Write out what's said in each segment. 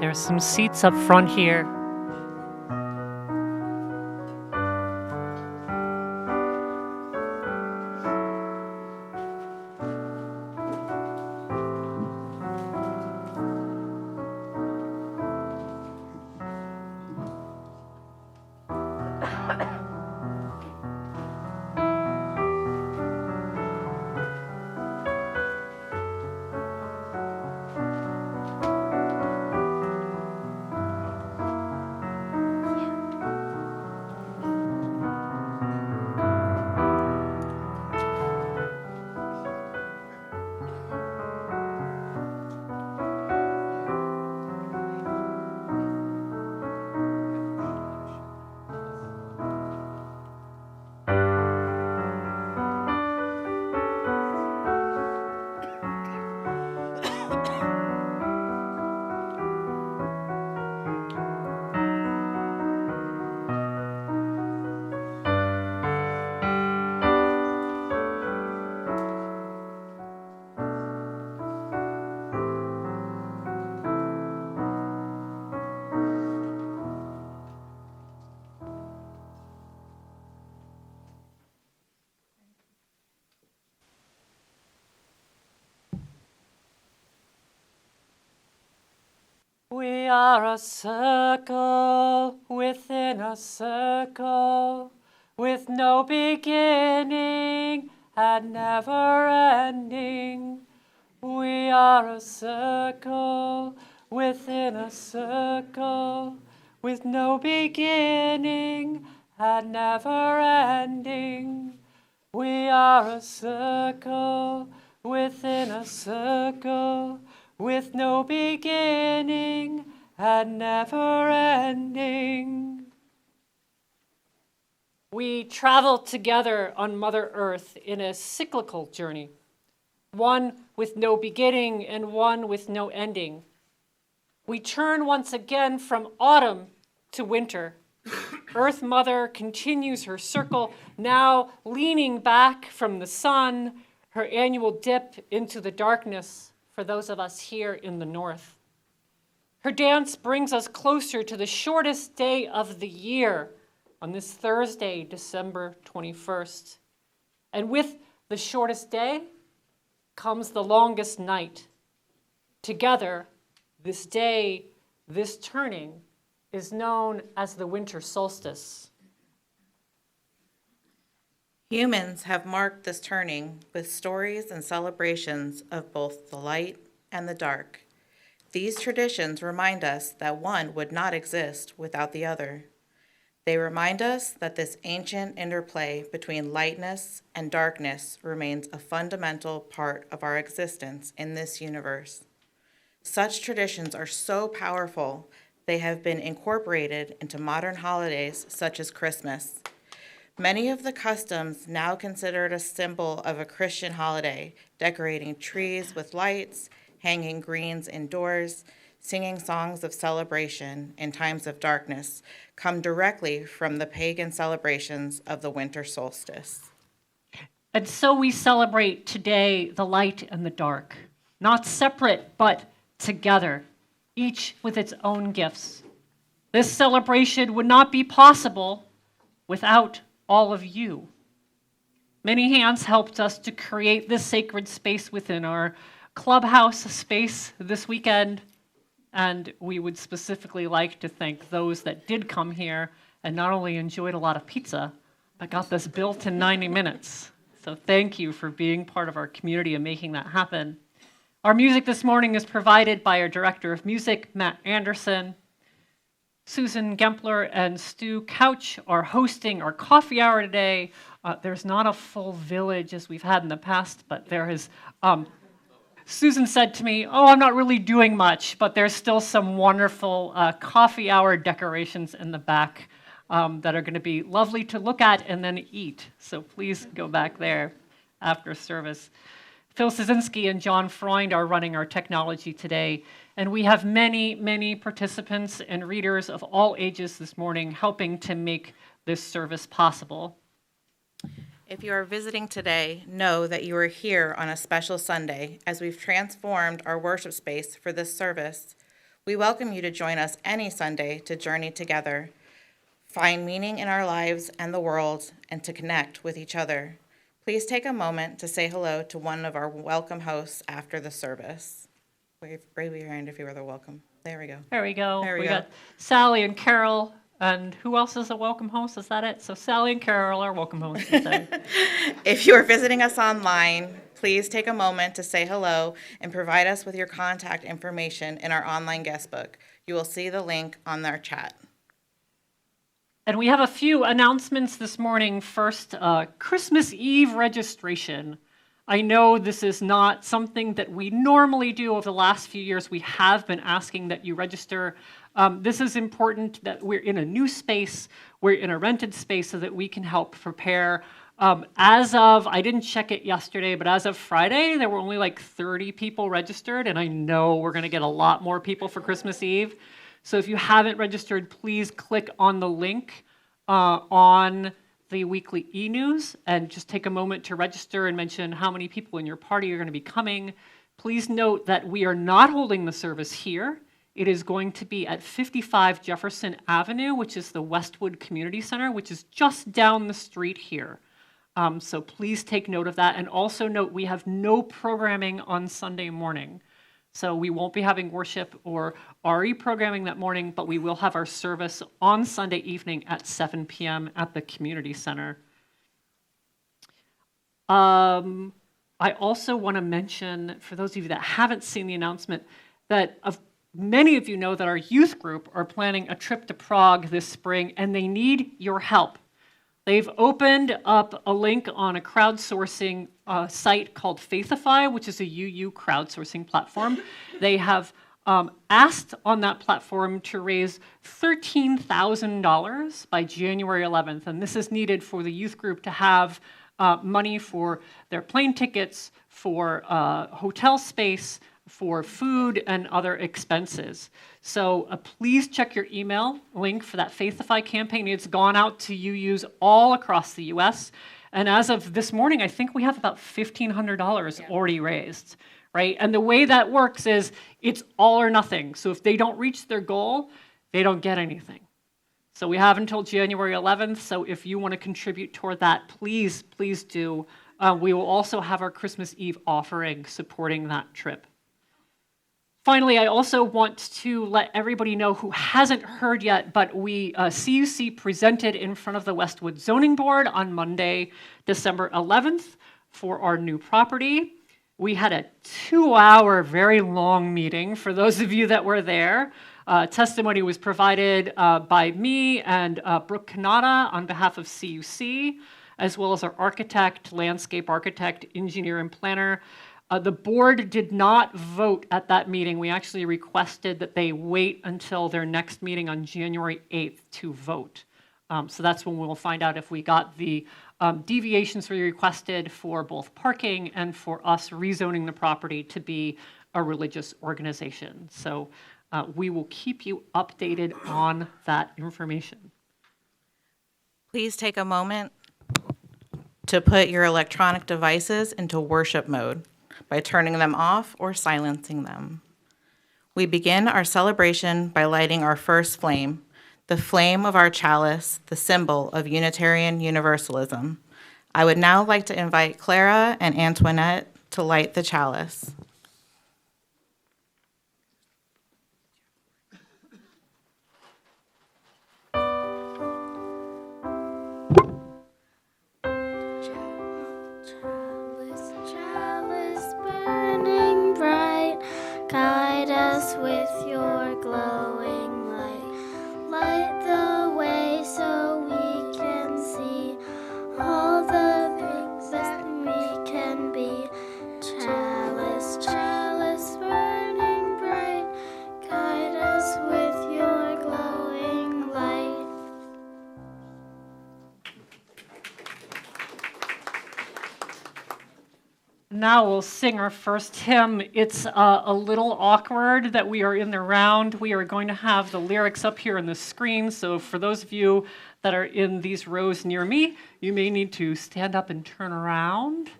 There's some seats up front here. We are a circle within a circle, with no beginning and never ending. We are a circle within a circle, with no beginning and never ending. We are a circle within a circle, with no beginning and never ending. We travel together on Mother Earth in a cyclical journey, one with no beginning and one with no ending. We turn once again from autumn to winter. Earth Mother continues her circle, now leaning back from the sun, her annual dip into the darkness for those of us here in the north. Her dance brings us closer to the shortest day of the year on this Thursday, December 21st. And with the shortest day comes the longest night. Together, this day, this turning, is known as the winter solstice. Humans have marked this turning with stories and celebrations of both the light and the dark. These traditions remind us that one would not exist without the other. They remind us that this ancient interplay between lightness and darkness remains a fundamental part of our existence in this universe. Such traditions are so powerful, they have been incorporated into modern holidays such as Christmas. Many of the customs now considered a symbol of a Christian holiday, decorating trees with lights, hanging greens indoors, singing songs of celebration in times of darkness, come directly from the pagan celebrations of the winter solstice. And so we celebrate today the light and the dark, not separate, but together, each with its own gifts. This celebration would not be possible without all of you. Many hands helped us to create this sacred space within our clubhouse space this weekend, and we would specifically like to thank those that did come here and not only enjoyed a lot of pizza, but got this built in 90 minutes. So thank you for being part of our community and making that happen. Our music this morning is provided by our Director of Music, Matt Anderson. Susan Gempler and Stu Couch are hosting our coffee hour today. There's not a full village as we've had in the past, but there is. Susan said to me, I'm not really doing much, but there's still some wonderful coffee hour decorations in the back that are going to be lovely to look at and then eat. So please go back there after service. Phil Soskinsky and John Freund are running our technology today, and we have many, many participants and readers of all ages this morning helping to make this service possible. If you are visiting today, know that you are here on a special Sunday as we've transformed our worship space for this service. We welcome you to join us any Sunday to journey together, find meaning in our lives and the world, and to connect with each other. Please take a moment to say hello to one of our welcome hosts after the service. Wave your hand if you were the welcome. There we go. There we go. There we go. got Sally and Carol. And who else is a welcome host? Is that it? So Sally and Carol are welcome hosts today. If you are visiting us online, please take a moment to say hello and provide us with your contact information in our online guest book. You will see the link on our chat. And we have a few announcements this morning. First, Christmas Eve registration. I know this is not something that we normally do over the last few years. We have been asking that you register. This is important that we're in a new space, we're in a rented space so that we can help prepare. As of, I didn't check it yesterday, but as of Friday, there were only like 30 people registered, and I know we're gonna get a lot more people for Christmas Eve. So if you haven't registered, please click on the link on the weekly e-news and just take a moment to register and mention how many people in your party are gonna be coming. Please note that we are not holding the service here. It is going to be at 55 Jefferson Avenue, which is the Westwood Community Center, which is just down the street here. So please take note of that. And also note we have no programming on Sunday morning. So we won't be having worship or RE programming that morning, but we will have our service on Sunday evening at 7 p.m. at the community center. I also want to mention, for those of you that haven't seen the announcement, that many of you know that our youth group are planning a trip to Prague this spring, and they need your help. They've opened up a link on a crowdsourcing site called Faithify, which is a UU crowdsourcing platform. They have asked on that platform to raise $13,000 by January 11th, and this is needed for the youth group to have money for their plane tickets, for hotel space, for food and other expenses. So please check your email link for that Faithify campaign. It's gone out to UUs all across the US. And as of this morning, I think we have about $1,500 already raised, right? And the way that works is it's all or nothing. So if they don't reach their goal, they don't get anything. So we have until January 11th. So if you want to contribute toward that, please, please do. We will also have our Christmas Eve offering supporting that trip. Finally, I also want to let everybody know who hasn't heard yet, but we CUC presented in front of the Westwood Zoning Board on Monday, December 11th for our new property. We had a 2-hour, very long meeting for those of you that were there. Testimony was provided by me and Brooke Kanata on behalf of CUC, as well as our architect, landscape architect, engineer, and planner. The board did not vote at that meeting. We actually requested that they wait until their next meeting on January 8th to vote. So that's when we'll find out if we got the deviations we requested for both parking and for us rezoning the property to be a religious organization. So we will keep you updated on that information. Please take a moment to put your electronic devices into worship mode by turning them off or silencing them. We begin our celebration by lighting our first flame, the flame of our chalice, the symbol of Unitarian Universalism. I would now like to invite Clara and Antoinette to light the chalice. Guide us with your glowing light. Light the way so we can see all the things that we can be. Chalice, chalice, burning bright. Guide us with your glowing light. Now we'll sing our first hymn. It's a little awkward that we are in the round. We are going to have the lyrics up here on the screen, so for those of you that are in these rows near me, you may need to stand up and turn around.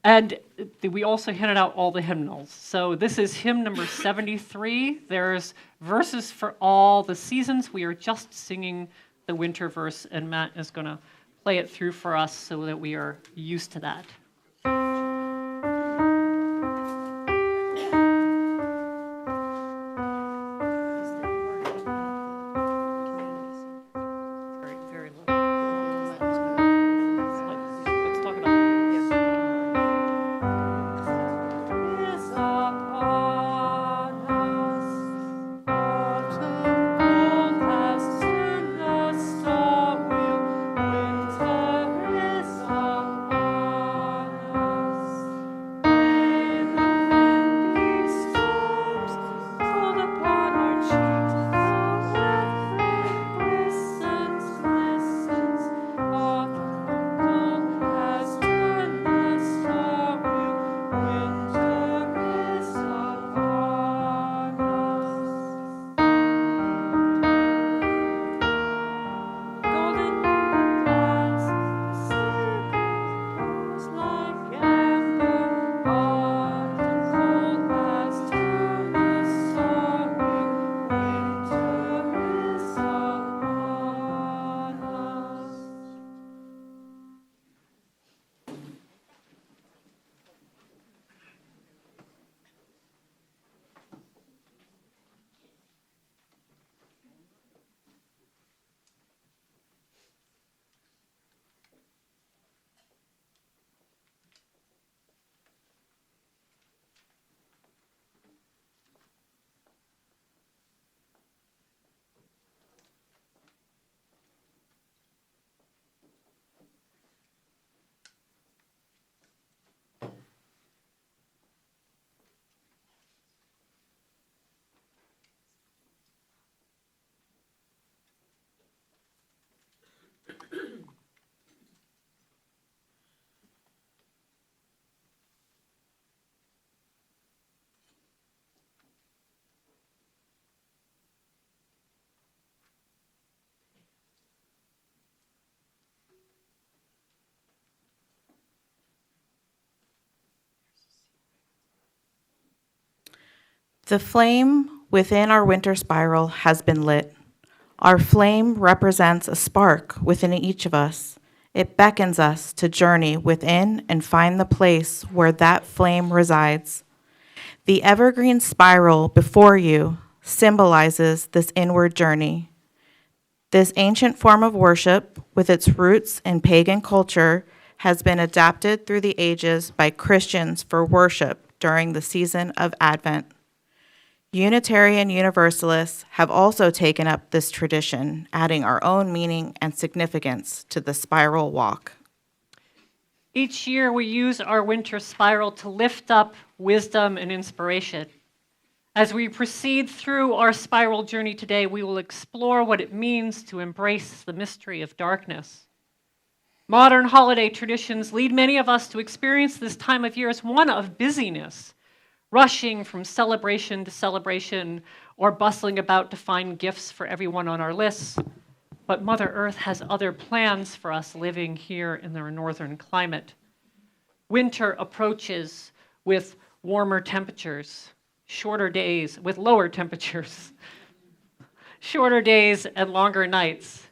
And we also handed out all the hymnals. So this is hymn number 73. There's verses for all the seasons. We are just singing the winter verse, and Matt is going to play it through for us so that we are used to that. Very low. Let's talk about it. Is upon us, autumn cold has turned the star wheel, winter is upon us. When the windy storms cold upon our cheeks, our glistens, glistens, autumn cold has turned the star wheel, winter is upon us. Golden clouds, circles like amber, autumn cold has turned the star wheel, winter is upon us. The flame within our winter spiral has been lit. Our flame represents a spark within each of us. It beckons us to journey within and find the place where that flame resides. The evergreen spiral before you symbolizes this inward journey. This ancient form of worship, with its roots in pagan culture, has been adapted through the ages by Christians for worship during the season of Advent. Unitarian Universalists have also taken up this tradition, adding our own meaning and significance to the spiral walk. Each year we use our winter spiral to lift up wisdom and inspiration. As we proceed through our spiral journey today, we will explore what it means to embrace the mystery of darkness. Modern holiday traditions lead many of us to experience this time of year as one of busyness, rushing from celebration to celebration or bustling about to find gifts for everyone on our lists. But Mother Earth has other plans for us living here in our northern climate. Winter approaches with warmer temperatures, shorter days with lower temperatures, shorter days and longer nights.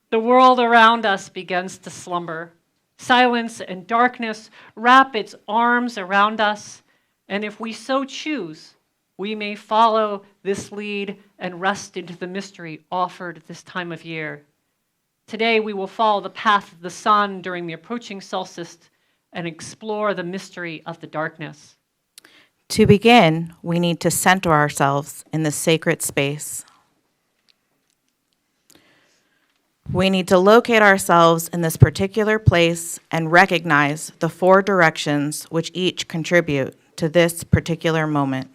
The world around us begins to slumber. Silence and darkness wrap its arms around us, and if we so choose, we may follow this lead and rest into the mystery offered this time of year. Today, we will follow the path of the sun during the approaching solstice and explore the mystery of the darkness. To begin, we need to center ourselves in the sacred space. We need to locate ourselves in this particular place and recognize the four directions which each contribute to this particular moment.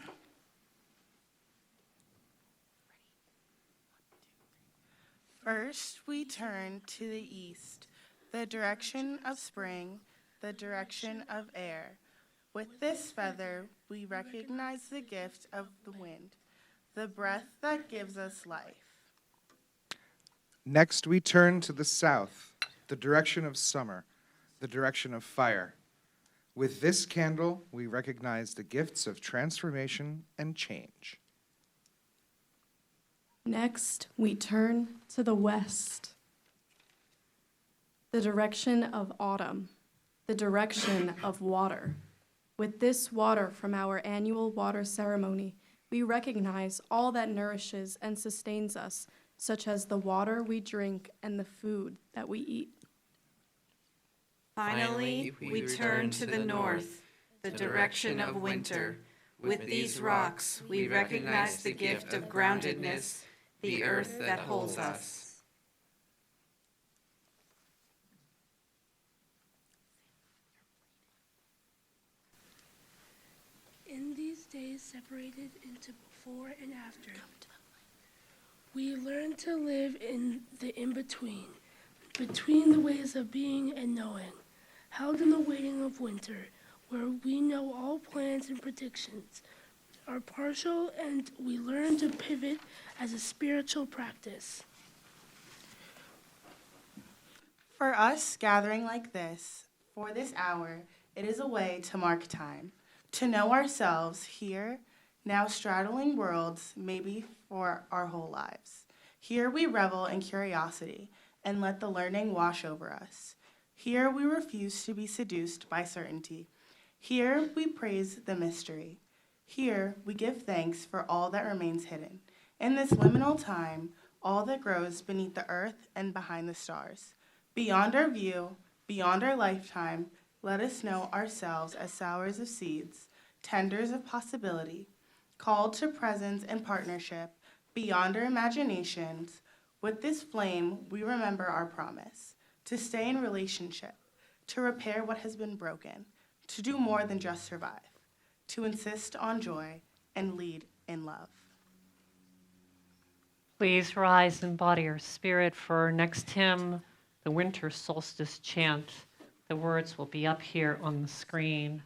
First, we turn to the east, the direction of spring, the direction of air. With this feather, we recognize the gift of the wind, the breath that gives us life. Next, we turn to the south, the direction of summer, the direction of fire. With this candle, we recognize the gifts of transformation and change. Next, we turn to the west, the direction of autumn, the direction of water. With this water from our annual water ceremony, we recognize all that nourishes and sustains us, such as the water we drink and the food that we eat. Finally, we turn to the north, the direction of winter. With these rocks, we recognize the gift of groundedness, the earth that holds us. In these days separated into before and after, we learn to live in the in-between, between the ways of being and knowing, held in the waiting of winter, where we know all plans and predictions are partial, and we learn to pivot as a spiritual practice. For us, gathering like this, for this hour, it is a way to mark time, to know ourselves here, now straddling worlds, maybe for our whole lives. Here we revel in curiosity and let the learning wash over us. Here we refuse to be seduced by certainty. Here we praise the mystery. Here we give thanks for all that remains hidden. In this liminal time, all that grows beneath the earth and behind the stars. Beyond our view, beyond our lifetime, let us know ourselves as sowers of seeds, tenders of possibility, called to presence and partnership beyond our imaginations. With this flame, we remember our promise to stay in relationship, to repair what has been broken, to do more than just survive, to insist on joy and lead in love. Please rise and embody your spirit for our next hymn, the Winter Solstice Chant. The words will be up here on the screen.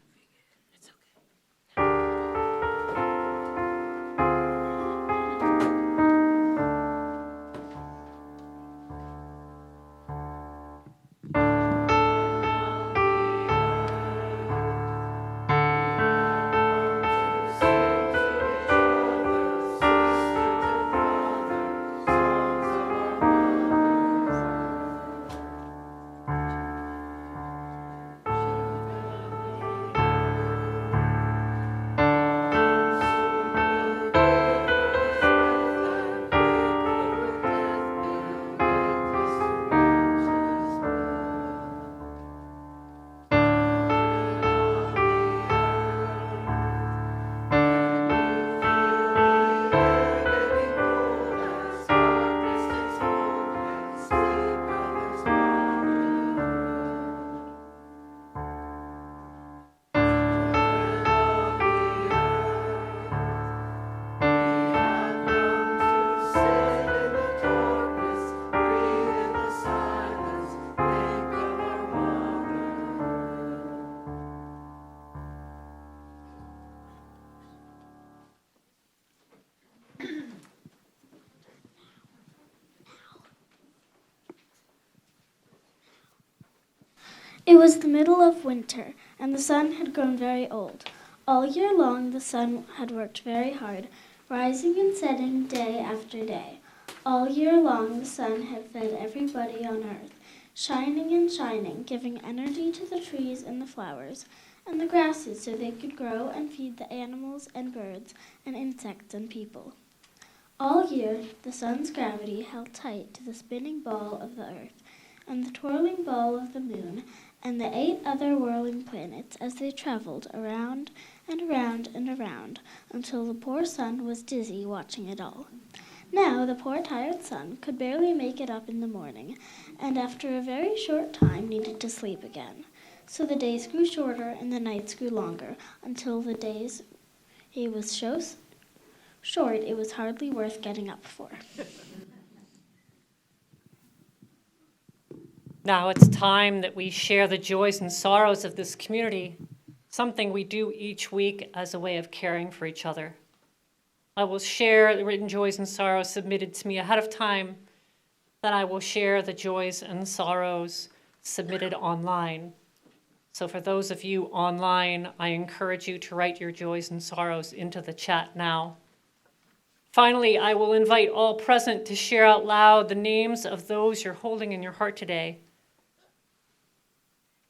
It was the middle of winter, and the sun had grown very old. All year long the sun had worked very hard, rising and setting day after day. All year long the sun had fed everybody on earth, shining and shining, giving energy to the trees and the flowers and the grasses so they could grow and feed the animals and birds and insects and people. All year the sun's gravity held tight to the spinning ball of the earth and the twirling ball of the moon and the 8 other whirling planets as they traveled around and around and around until the poor sun was dizzy watching it all. Now the poor tired sun could barely make it up in the morning, and after a very short time needed to sleep again. So the days grew shorter and the nights grew longer, until the days it was so short it was hardly worth getting up for. Now it's time that we share the joys and sorrows of this community, something we do each week as a way of caring for each other. I will share the written joys and sorrows submitted to me ahead of time. Then I will share the joys and sorrows submitted online. So for those of you online, I encourage you to write your joys and sorrows into the chat now. Finally, I will invite all present to share out loud the names of those you're holding in your heart today.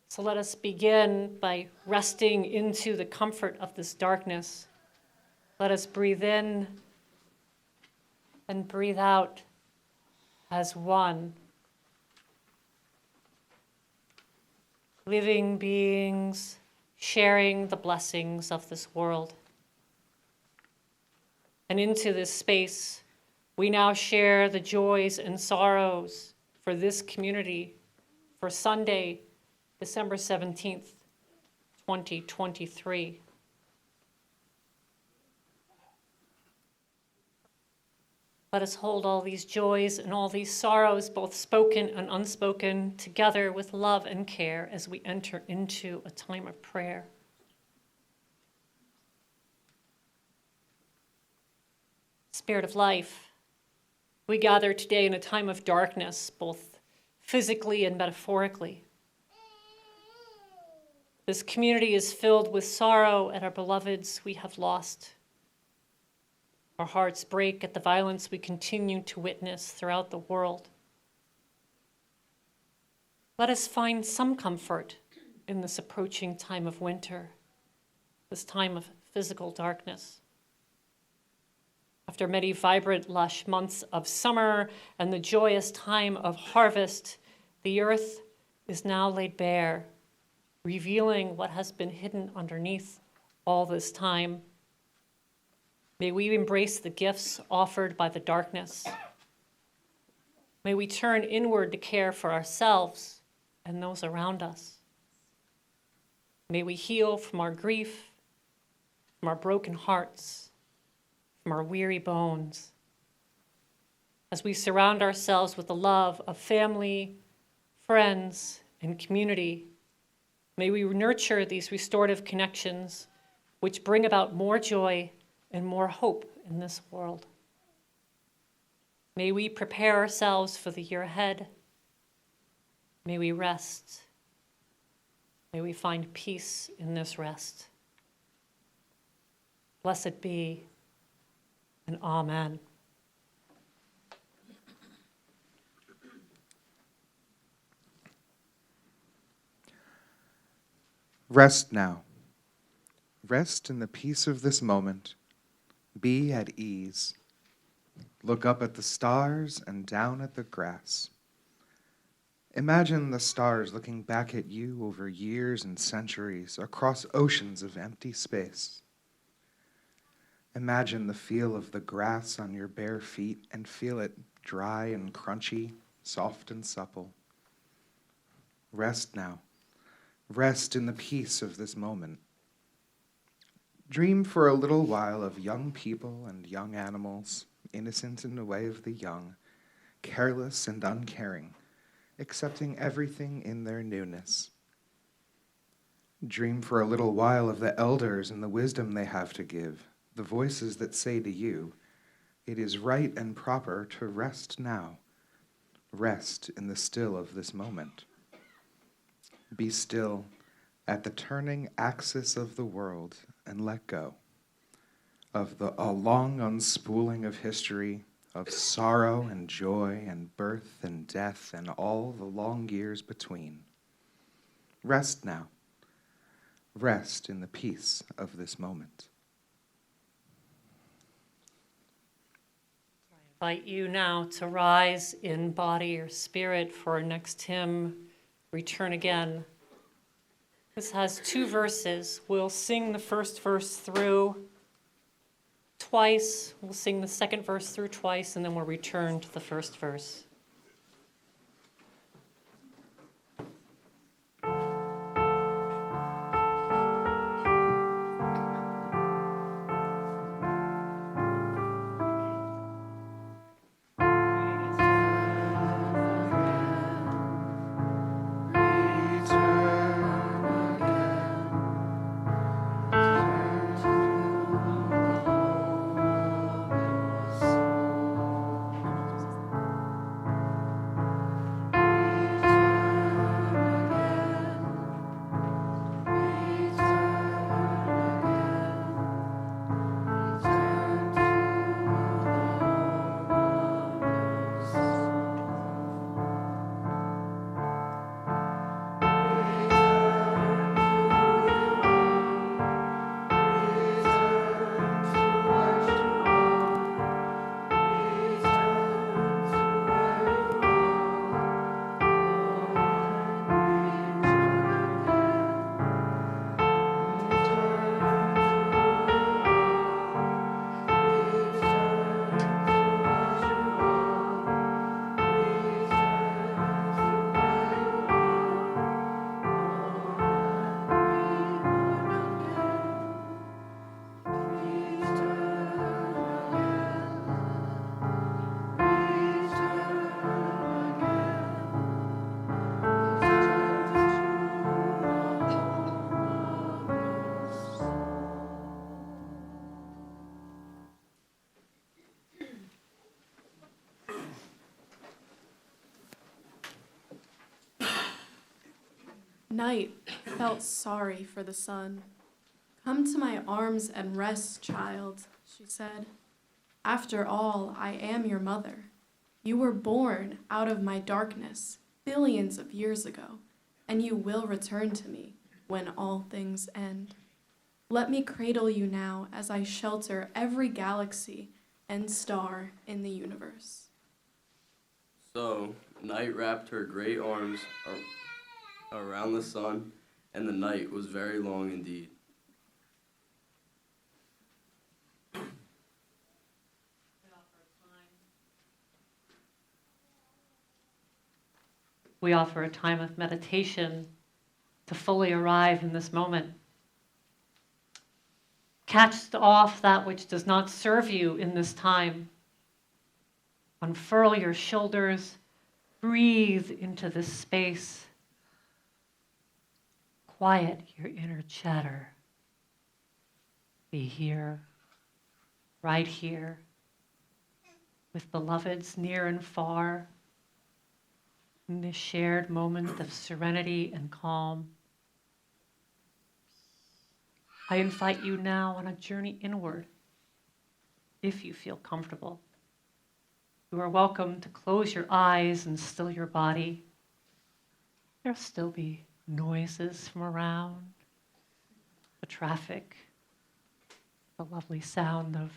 So let us begin by resting into the comfort of this darkness. Let us breathe in and breathe out as one. Living beings sharing the blessings of this world. And into this space, we now share the joys and sorrows for this community for Sunday, December 17th, 2023. Let us hold all these joys and all these sorrows, both spoken and unspoken, together with love and care as we enter into a time of prayer. Spirit of life, we gather today in a time of darkness, both physically and metaphorically. This community is filled with sorrow at our beloveds we have lost. Our hearts break at the violence we continue to witness throughout the world. Let us find some comfort in this approaching time of winter, this time of physical darkness. After many vibrant, lush months of summer and the joyous time of harvest, the earth is now laid bare, revealing what has been hidden underneath all this time. May we embrace the gifts offered by the darkness. May we turn inward to care for ourselves and those around us. May we heal from our grief, from our broken hearts, from our weary bones. As we surround ourselves with the love of family, friends, and community, may we nurture these restorative connections which bring about more joy and more hope in this world. May we prepare ourselves for the year ahead. May we rest. May we find peace in this rest. Blessed be, and amen. Rest now. Rest in the peace of this moment. Be at ease. Look up at the stars and down at the grass. Imagine the stars looking back at you over years and centuries across oceans of empty space. Imagine the feel of the grass on your bare feet and feel it dry and crunchy, soft and supple. Rest now. Rest in the peace of this moment. Dream for a little while of young people and young animals, innocent in the way of the young, careless and uncaring, accepting everything in their newness. Dream for a little while of the elders and the wisdom they have to give, the voices that say to you, it is right and proper to rest now. Rest in the still of this moment. Be still at the turning axis of the world and let go of a long unspooling of history, of sorrow and joy and birth and death and all the long years between. Rest now. Rest in the peace of this moment. I invite you now to rise in body or spirit for our next hymn, Return Again. This has 2 verses. We'll sing the first verse through twice. We'll sing the second verse through twice, and then we'll return to the first verse. Night felt sorry for the sun. "Come to my arms and rest, child," she said. "After all, I am your mother. You were born out of my darkness billions of years ago, and you will return to me when all things end. Let me cradle you now as I shelter every galaxy and star in the universe." So Night wrapped her great arms around the sun, and the night was very long indeed. We offer a time of meditation to fully arrive in this moment. Cast off that which does not serve you in this time. Unfurl your shoulders. Breathe into this space. Quiet your inner chatter. Be here, right here, with beloveds near and far, in this shared moment of serenity and calm. I invite you now on a journey inward, if you feel comfortable. You are welcome to close your eyes and still your body. There'll still be noises from around, the traffic, the lovely sound of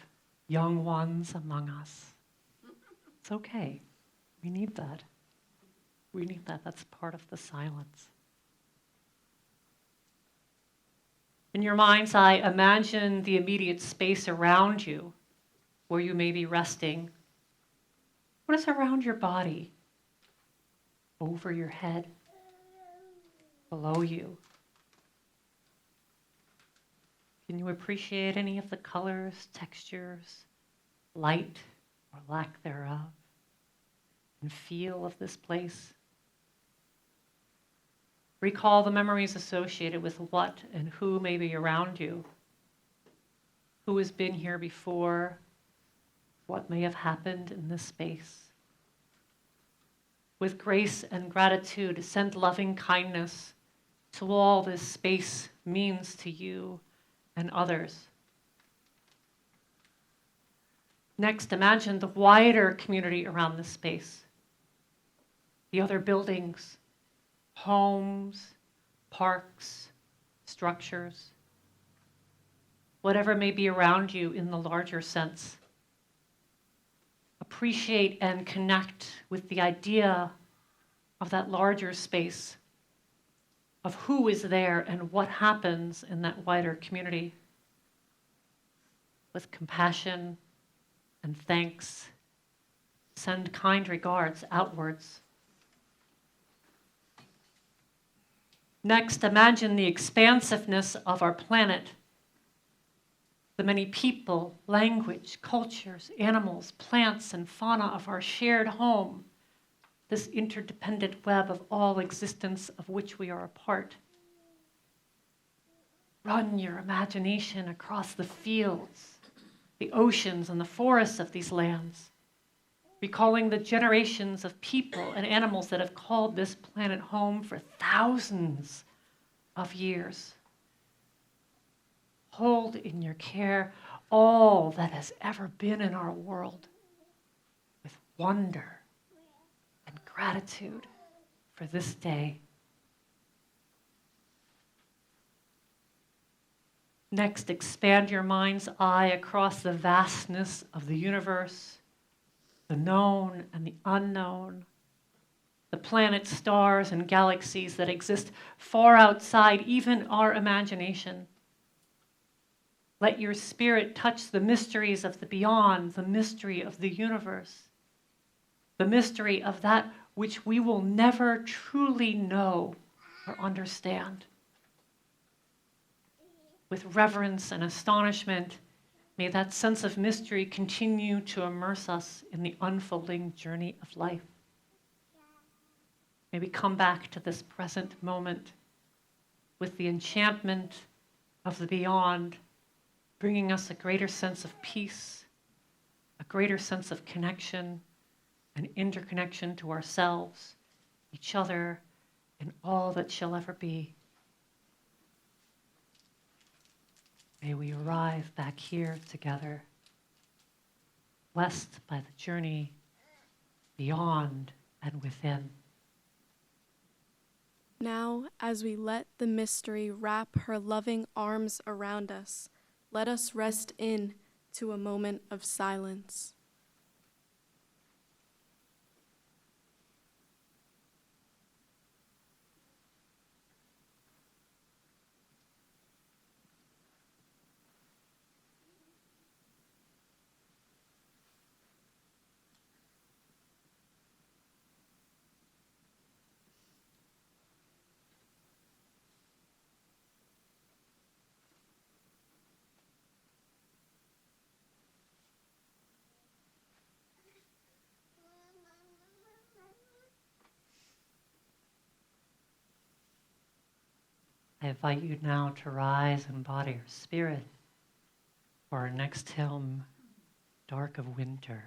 young ones among us. It's okay. We need that. We need that. That's part of the silence. In your mind's eye, imagine the immediate space around you where you may be resting. What is around your body? Over your head? Below you? Can you appreciate any of the colors, textures, light or lack thereof, and feel of this place? Recall the memories associated with what and who may be around you. Who has been here before? What may have happened in this space? With grace and gratitude, send loving kindness to all this space means to you and others. Next, imagine the wider community around this space. The other buildings, homes, parks, structures, whatever may be around you in the larger sense. Appreciate and connect with the idea of that larger space, of who is there and what happens in that wider community. With compassion and thanks, send kind regards outwards. Next, imagine the expansiveness of our planet, the many people, language, cultures, animals, plants, and fauna of our shared home, this interdependent web of all existence of which we are a part. Run your imagination across the fields, the oceans, and the forests of these lands, recalling the generations of people and animals that have called this planet home for thousands of years. Hold in your care all that has ever been in our world with wonder and gratitude for this day. Next, expand your mind's eye across the vastness of the universe, the known and the unknown, the planets, stars, and galaxies that exist far outside even our imagination. Let your spirit touch the mysteries of the beyond, the mystery of the universe, the mystery of that which we will never truly know or understand. With reverence and astonishment, may that sense of mystery continue to immerse us in the unfolding journey of life. May we come back to this present moment with the enchantment of the beyond, bringing us a greater sense of peace, a greater sense of connection and interconnection to ourselves, each other, and all that shall ever be. May we arrive back here together, blessed by the journey beyond and within. Now, as we let the mystery wrap her loving arms around us, let us rest in to a moment of silence. I invite you now to rise and body your spirit for our next hymn, Dark of Winter.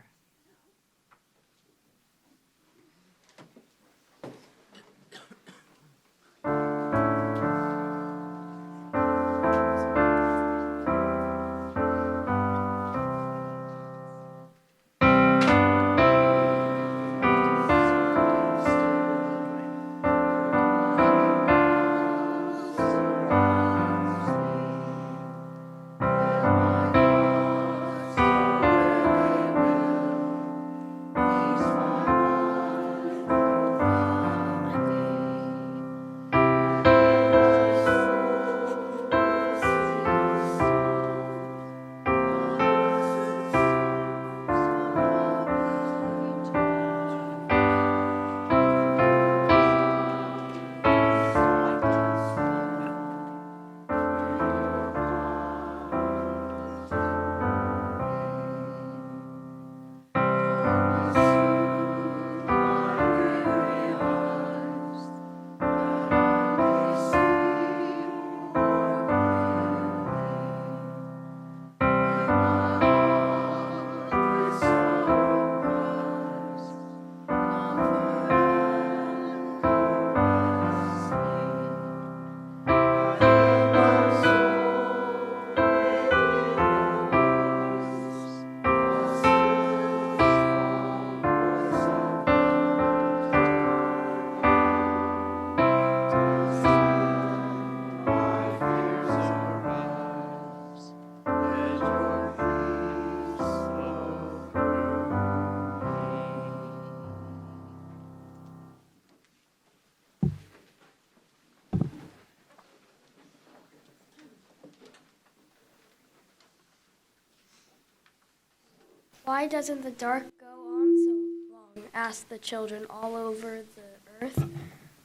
Why doesn't the dark go on so long? Asked the children all over the earth.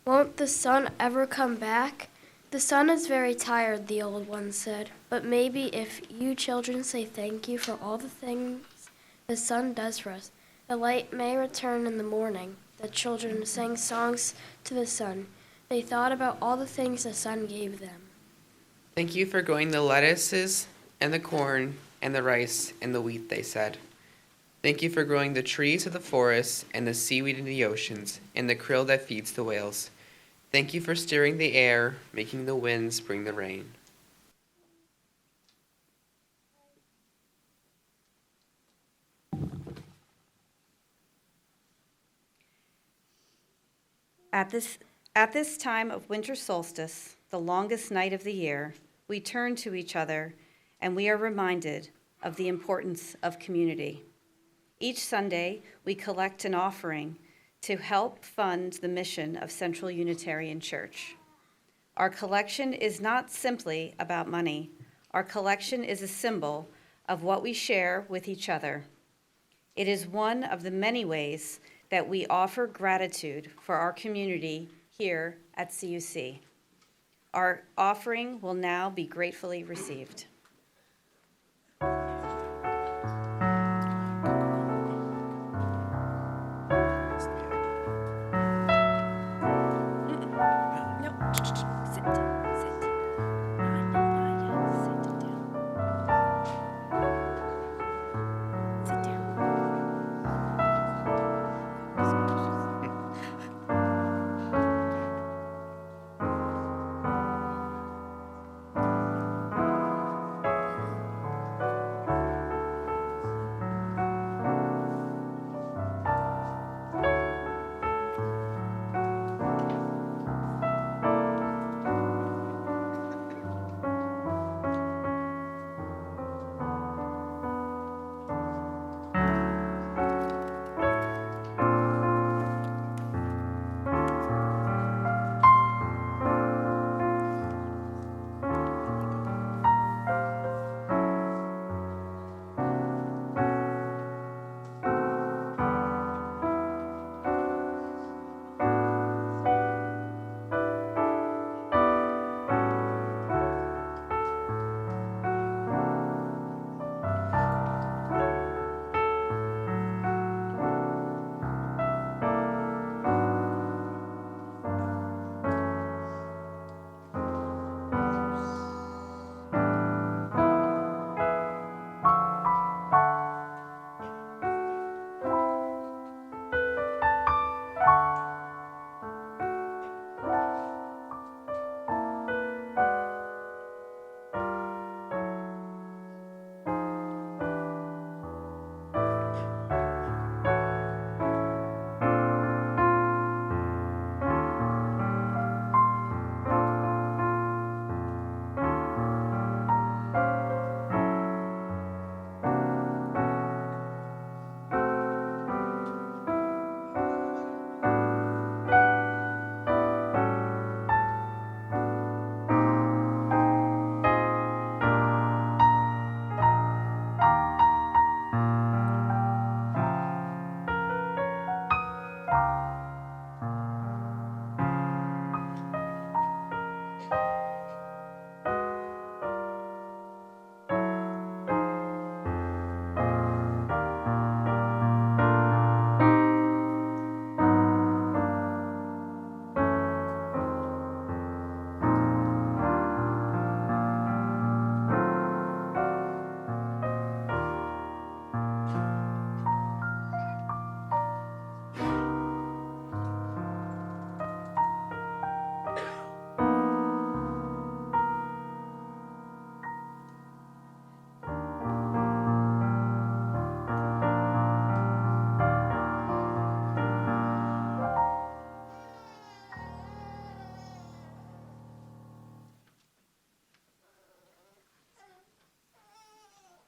Won't the sun ever come back? The sun is very tired, the old one said, but maybe if you children say thank you for all the things the sun does for us, the light may return in the morning. The children sang songs to the sun. They thought about all the things the sun gave them. Thank you for growing the lettuces and the corn and the rice and the wheat, they said. Thank you for growing the trees of the forests and the seaweed in the oceans and the krill that feeds the whales. Thank you for steering the air, making the winds bring the rain. At this time of winter solstice, the longest night of the year, we turn to each other and we are reminded of the importance of community. Each Sunday, we collect an offering to help fund the mission of Central Unitarian Church. Our collection is not simply about money. Our collection is a symbol of what we share with each other. It is one of the many ways that we offer gratitude for our community here at CUC. Our offering will now be gratefully received.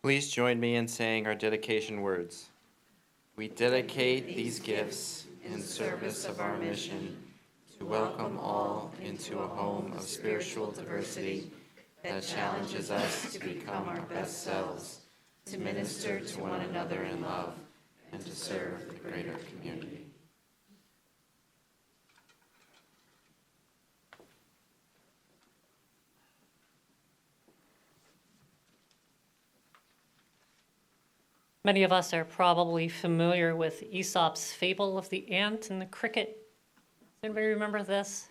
Please join me in saying our dedication words. We dedicate these gifts in service of our mission to welcome all into a home of spiritual diversity that challenges us to become our best selves, to minister to one another in love, and to serve the greater community. Many of us are probably familiar with Aesop's fable of the ant and the cricket. Does anybody remember this?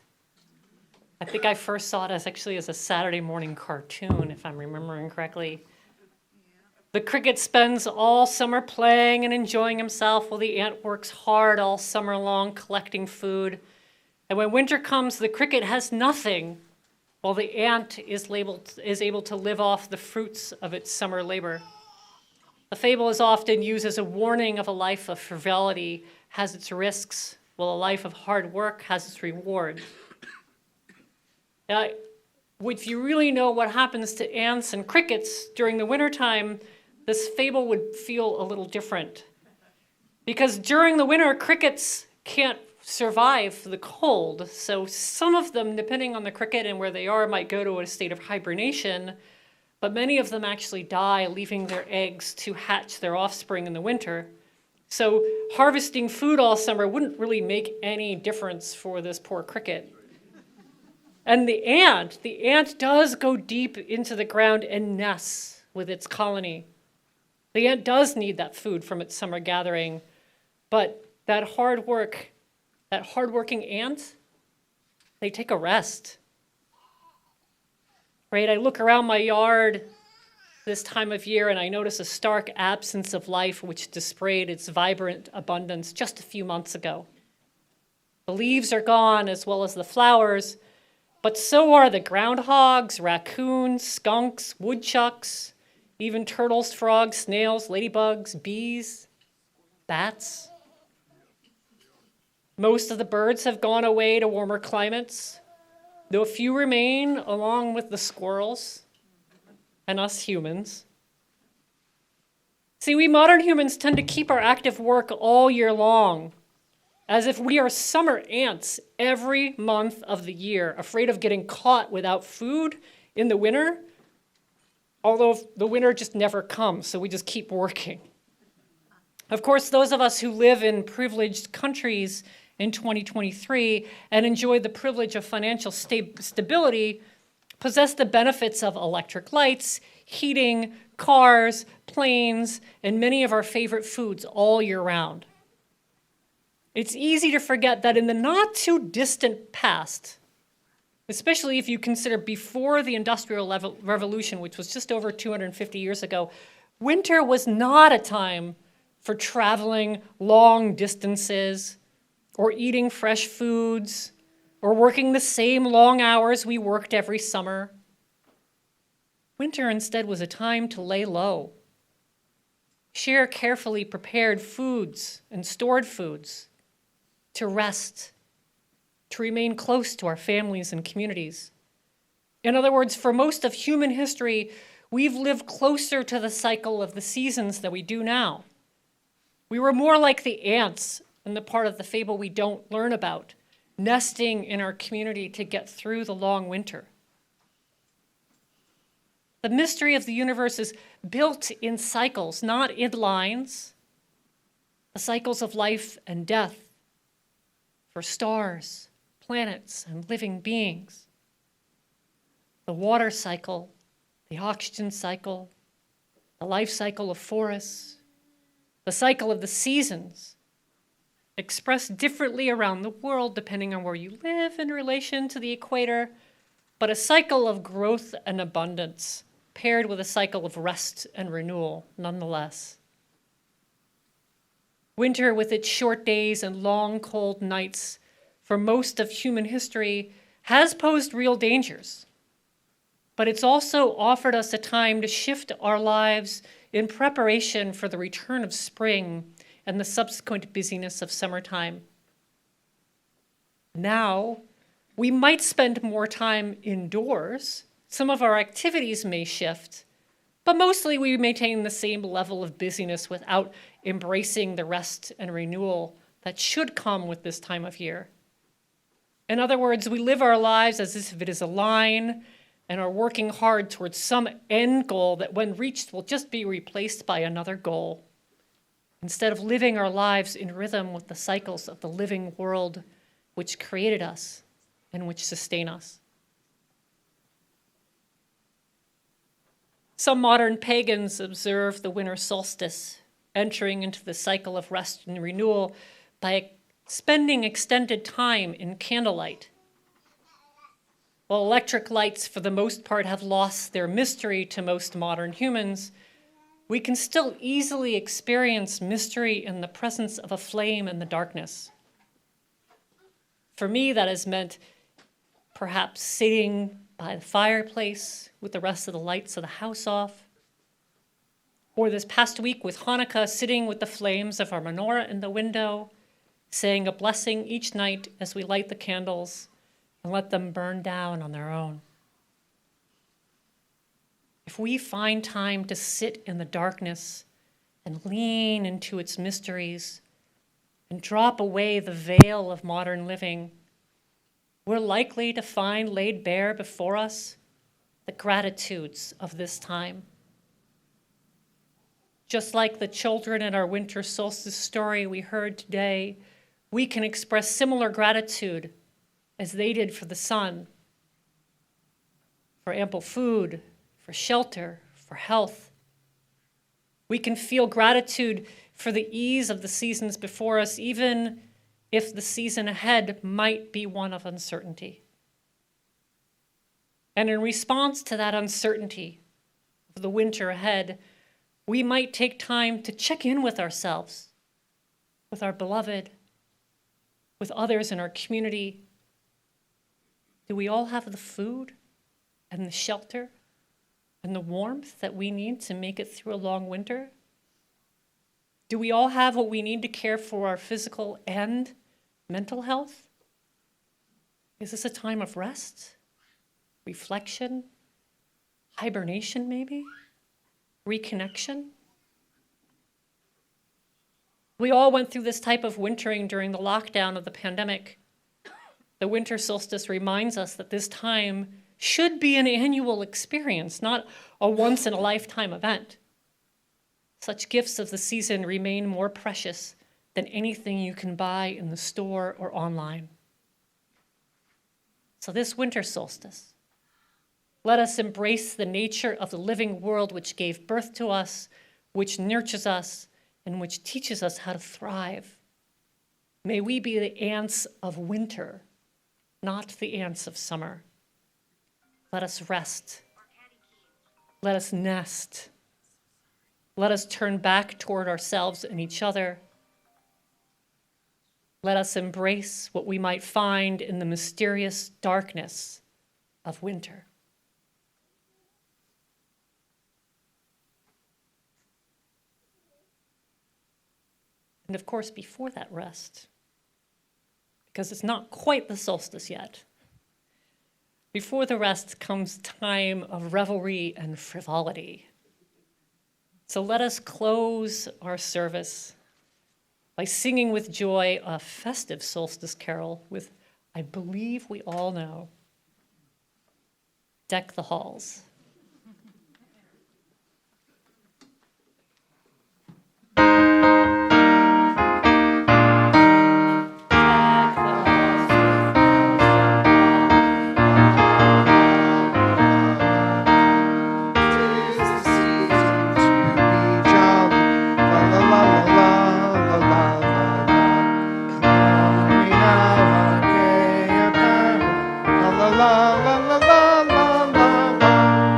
I think I first saw it as a Saturday morning cartoon, if I'm remembering correctly. The cricket spends all summer playing and enjoying himself while the ant works hard all summer long collecting food. And when winter comes, the cricket has nothing, while the ant is able to live off the fruits of its summer labor. The fable is often used as a warning of a life of frivolity has its risks, while a life of hard work has its reward. Now, if you really know what happens to ants and crickets during the wintertime, this fable would feel a little different. Because during the winter, crickets can't survive the cold. So some of them, depending on the cricket and where they are, might go to a state of hibernation. But many of them actually die, leaving their eggs to hatch their offspring in the winter. So harvesting food all summer wouldn't really make any difference for this poor cricket. And the ant does go deep into the ground and nests with its colony. The ant does need that food from its summer gathering, but that hardworking ant, they take a rest. Right, I look around my yard this time of year and I notice a stark absence of life which displayed its vibrant abundance just a few months ago. The leaves are gone as well as the flowers, but so are the groundhogs, raccoons, skunks, woodchucks, even turtles, frogs, snails, ladybugs, bees, bats. Most of the birds have gone away to warmer climates, though a few remain along with the squirrels and us humans. See, we modern humans tend to keep our active work all year long, as if we are summer ants every month of the year, afraid of getting caught without food in the winter, although the winter just never comes, so we just keep working. Of course, those of us who live in privileged countries in 2023 and enjoy the privilege of financial stability possess the benefits of electric lights, heating, cars, planes, and many of our favorite foods all year round. It's easy to forget that in the not too distant past, especially if you consider before the Industrial Revolution, which was just over 250 years ago, winter was not a time for traveling long distances, or eating fresh foods, or working the same long hours we worked every summer. Winter instead was a time to lay low, share carefully prepared foods and stored foods, to rest, to remain close to our families and communities. In other words, for most of human history, we've lived closer to the cycle of the seasons than we do now. We were more like the ants in the part of the fable we don't learn about, nesting in our community to get through the long winter. The mystery of the universe is built in cycles, not in lines. The cycles of life and death for stars, planets, and living beings. The water cycle, the oxygen cycle, the life cycle of forests, the cycle of the seasons, expressed differently around the world depending on where you live in relation to the equator, but a cycle of growth and abundance paired with a cycle of rest and renewal nonetheless. Winter, with its short days and long cold nights for most of human history, has posed real dangers, but it's also offered us a time to shift our lives in preparation for the return of spring and the subsequent busyness of summertime. Now, we might spend more time indoors. Some of our activities may shift, But mostly we maintain the same level of busyness without embracing the rest and renewal that should come with this time of year. In other words, we live our lives as if it is a line and are working hard towards some end goal that when reached will just be replaced by another goal, instead of living our lives in rhythm with the cycles of the living world which created us and which sustain us. Some modern pagans observe the winter solstice, entering into the cycle of rest and renewal by spending extended time in candlelight. While electric lights, for the most part, have lost their mystery to most modern humans, we can still easily experience mystery in the presence of a flame in the darkness. For me, that has meant perhaps sitting by the fireplace with the rest of the lights of the house off, or this past week with Hanukkah, sitting with the flames of our menorah in the window, saying a blessing each night as we light the candles and let them burn down on their own. If we find time to sit in the darkness and lean into its mysteries and drop away the veil of modern living, we're likely to find laid bare before us the gratitudes of this time. Just like the children in our winter solstice story we heard today, we can express similar gratitude as they did for the sun, for ample food, for shelter, for health. We can feel gratitude for the ease of the seasons before us, even if the season ahead might be one of uncertainty. And in response to that uncertainty of the winter ahead, we might take time to check in with ourselves, with our beloved, with others in our community. Do we all have the food and the shelter and the warmth that we need to make it through a long winter? Do we all have what we need to care for our physical and mental health? Is this a time of rest, reflection, hibernation maybe, reconnection? We all went through this type of wintering during the lockdown of the pandemic. The winter solstice reminds us that this time should be an annual experience, not a once-in-a-lifetime event. Such gifts of the season remain more precious than anything you can buy in the store or online. So this winter solstice, let us embrace the nature of the living world which gave birth to us, which nurtures us, and which teaches us how to thrive. May we be the ants of winter, not the ants of summer. Let us rest. Let us nest. Let us turn back toward ourselves and each other. Let us embrace what we might find in the mysterious darkness of winter. And of course, before that rest, because it's not quite the solstice yet, before the rest comes time of revelry and frivolity. So let us close our service by singing with joy a festive solstice carol with, I believe we all know, Deck the Halls. La la la la la la la la.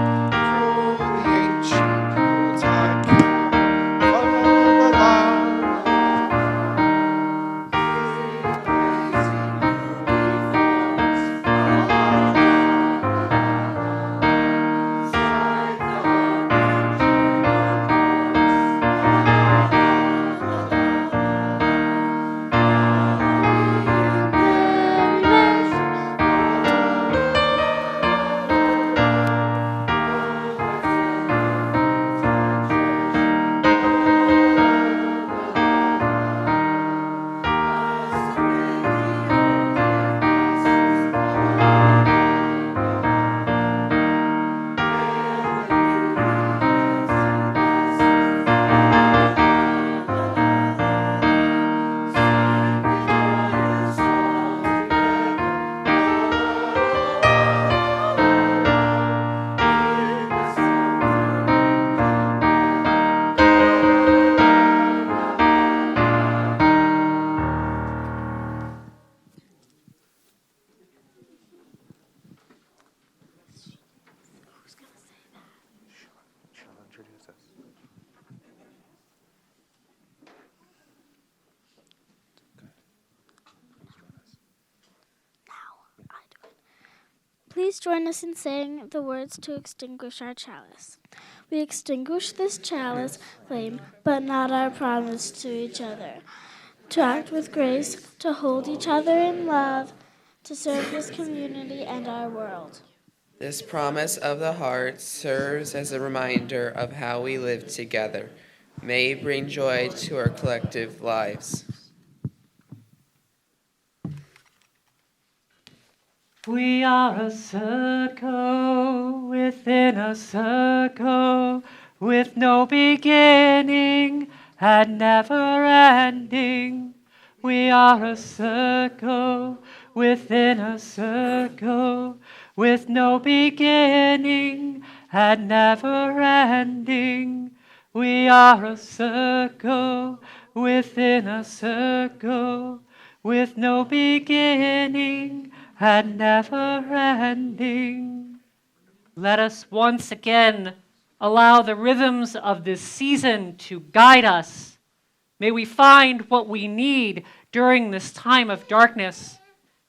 Please join us in saying the words to extinguish our chalice. We extinguish this chalice flame, but not our promise to each other. To act with grace, to hold each other in love, to serve this community and our world. This promise of the heart serves as a reminder of how we live together. May it bring joy to our collective lives. We are a circle within a circle, with no beginning and never ending. We are a circle within a circle, with no beginning and never ending. We are a circle within a circle, with no beginning and never ending. Let us once again allow the rhythms of this season to guide us. May we find what we need during this time of darkness.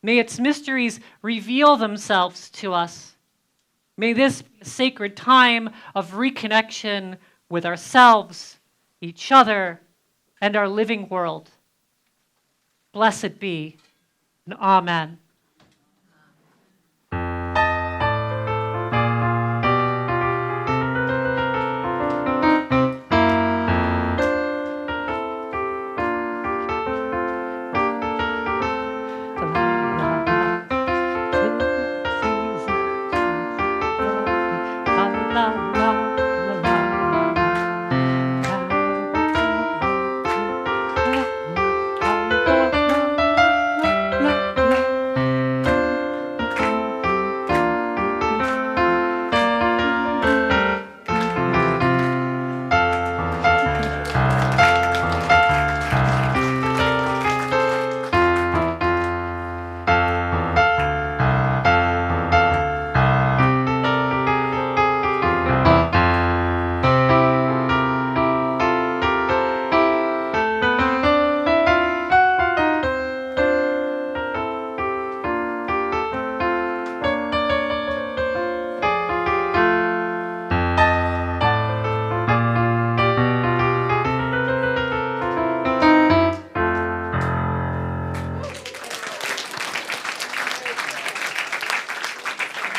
May its mysteries reveal themselves to us. May this be a sacred time of reconnection with ourselves, each other, and our living world. Blessed be, and amen.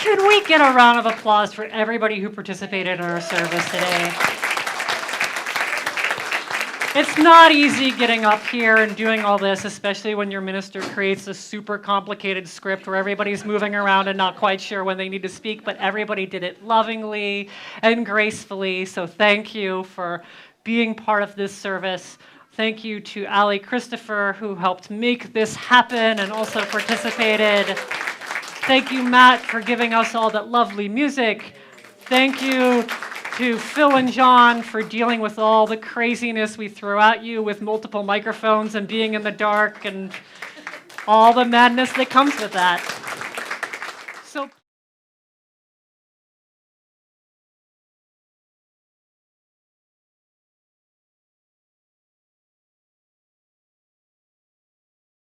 Can we get a round of applause for everybody who participated in our service today? It's not easy getting up here and doing all this, especially when your minister creates a super complicated script where everybody's moving around and not quite sure when they need to speak, but everybody did it lovingly and gracefully, so thank you for being part of this service. Thank you to Alie Christopher, who helped make this happen and also participated. Thank you, Matt, for giving us all that lovely music. Thank you to Phil and John for dealing with all the craziness we threw at you with multiple microphones and being in the dark and all the madness that comes with that.